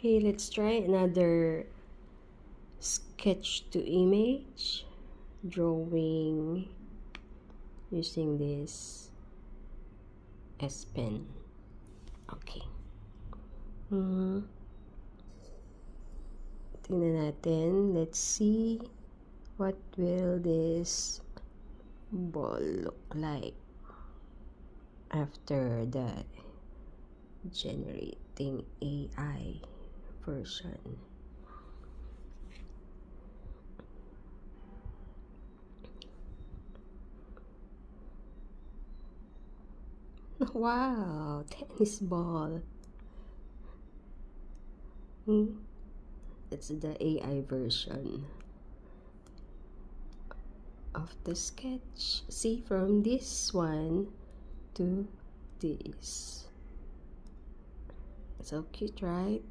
Okay, let's try another sketch to image drawing using this S Pen. Okay. Tingnan natin. Let's see what will this ball look like after the generating AI version. Wow, tennis ball. It's the AI version of the sketch. See, from this one to this. So cute, right?